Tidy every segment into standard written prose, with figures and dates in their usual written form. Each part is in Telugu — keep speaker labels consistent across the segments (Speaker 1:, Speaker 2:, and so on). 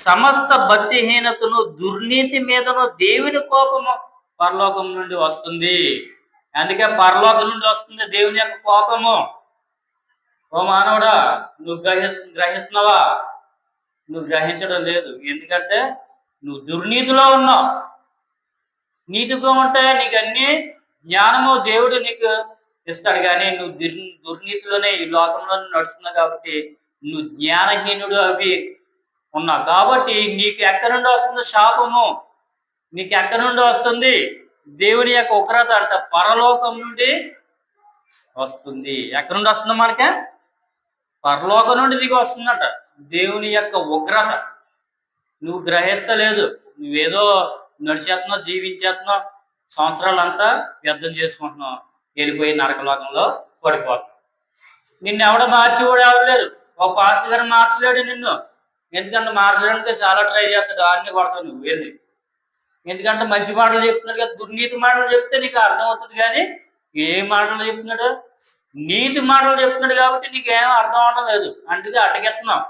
Speaker 1: సమస్త భక్తిహీనతను దుర్నీతి మీదను దేవుని కోపము పరలోకం నుండి వస్తుంది. అందుకే పరలోకం నుండి వస్తుంది దేవుని యొక్క కోపము. ఓ మానవుడా, నువ్వు గ్రహిస్తున్నావా? నువ్వు గ్రహించడం లేదు. ఎందుకంటే నువ్వు దుర్నీతిలో ఉన్నావు. నీతిగా ఉంటే నీకు అన్ని జ్ఞానము దేవుడు నీకు ఇస్తాడు, కానీ నువ్వు దుర్నీతిలోనే ఈ లోకంలో నడుస్తున్నావు కాబట్టి నువ్వు జ్ఞానహీనుడు అవి ఉన్నావు. కాబట్టి నీకు ఎక్కడి నుండి వస్తుంది శాపము? నీకు ఎక్కడి నుండి వస్తుంది? దేవుని యొక్క ఉగ్రత అంట పరలోకం నుండి వస్తుంది. ఎక్కడి నుండి వస్తుంది? మనకే పరలోకం నుండి దిగి వస్తుందట దేవుని యొక్క ఉగ్రత. నువ్వు గ్రహిస్తలేదు. నువ్వేదో నడిచేస్తున్నావు, జీవించేస్తున్నావు, సంవత్సరాలంతా వ్యర్థం చేసుకుంటున్నావు, వెళ్ళిపోయి నరకలోకంలో పడిపోతున్నావు. నిన్ను ఎవడ మార్చేవాడు ఎవరు లేరు. ఒక పాస్టర్ గారు మార్చలేడు నిన్ను. ఎందుకంటే మార్చడానికి చాలా ట్రై చేస్తాడు, అన్ని కొడతావు నువ్వు వెళ్ళి. ఎందుకంటే మంచి మాటలు చెప్తున్నాడు కదా, దుర్నీతి మాటలు చెప్తే నీకు అర్థం అవుతుంది, కానీ ఏ మాటలు చెప్తున్నాడు? నీతి మాటలు చెప్తున్నాడు కాబట్టి నీకేం అర్థం అవడం లేదు. అందుకే అడ్డగెత్తున్నావు.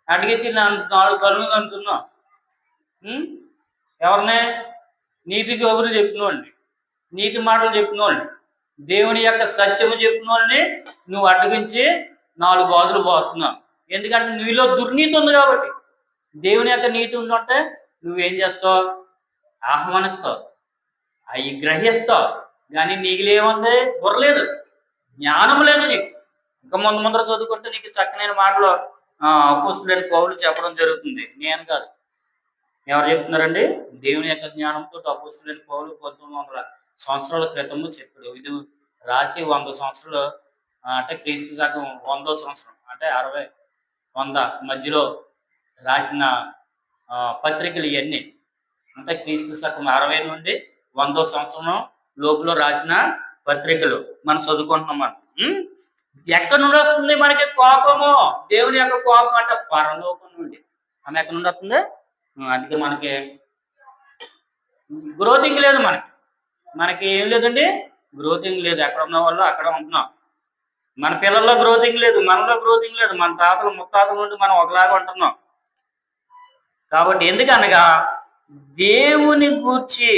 Speaker 1: అడ్డగెత్తి 4 కళ్ళు అంటున్నావు. ఎవరినే? నీతికి ఎవరు చెప్పిన వాళ్ళని, నీతి మాటలు చెప్పిన వాళ్ళని, దేవుని యొక్క సత్యము చెప్పిన వాళ్ళని నువ్వు అడ్డగించి 4 బాధలు పోతున్నావు. ఎందుకంటే నీలో దుర్నీతి ఉంది కాబట్టి. దేవుని యొక్క నీతి ఉందంటే నువ్వేం చేస్తావు? ఆహ్వానిస్తావు, అవి గ్రహిస్తావు. కానీ నీకులేముంది? బుర్రలేదు, జ్ఞానం లేదు నీకు. ఇంకా ముందర చదువుకుంటే నీకు చక్కనైన మాటలు అపోస్తలుడైన పౌలు చెప్పడం జరుగుతుంది. నేను కాదు, ఎవరు చెప్తున్నారండి? దేవుని యొక్క జ్ఞానంతో అపోస్తలుడైన పౌలు 1900 సంవత్సరాల క్రితము చెప్పాడు. ఇది రాసి 100 సంవత్సరాలు అంటే క్రీస్తు శకం 100వ సంవత్సరం అంటే 60, 100 మధ్యలో రాసిన పత్రికలు ఇవన్నీ. అంటే క్రీస్తు శకం 60 నుండి 100వ సంవత్సరం లోపల రాసిన పత్రికలు మనం చదువుకుంటున్నాం. మనం ఎక్కడి నుండి వస్తుంది మనకి కోపము? దేవుని యొక్క కోపం అంటే పరలోకం నుండి. ఆమె ఎక్కడి నుండి వస్తుంది? అందుకే మనకి గ్రోతింగ్ లేదు. మనకి ఏం లేదండి, గ్రోతింగ్ లేదు. ఎక్కడ ఉన్న వాళ్ళు అక్కడ ఉంటున్నాం. మన పిల్లల్లో గ్రోతింగ్ లేదు, మనలో గ్రోతింగ్ లేదు. మన తాతలు ముత్తాతల నుండి మనం ఒకలాగా ఉంటున్నాం. కాబట్టి ఎందుకనగా దేవుని గూర్చి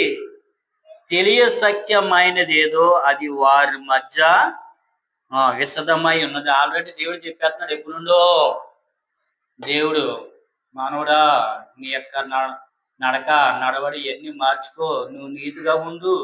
Speaker 1: తెలియ సత్యమైనది ఏదో అది వారి మధ్య విశదమై ఉన్నది. ఆల్రెడీ దేవుడు చెప్పేస్తున్నాడు ఎప్పుడు నుండో. దేవుడు, మానవుడా, నీ యొక్క నడక నడవడి ఎన్ని మార్చుకో, నువ్వు నీతిగా ఉండు,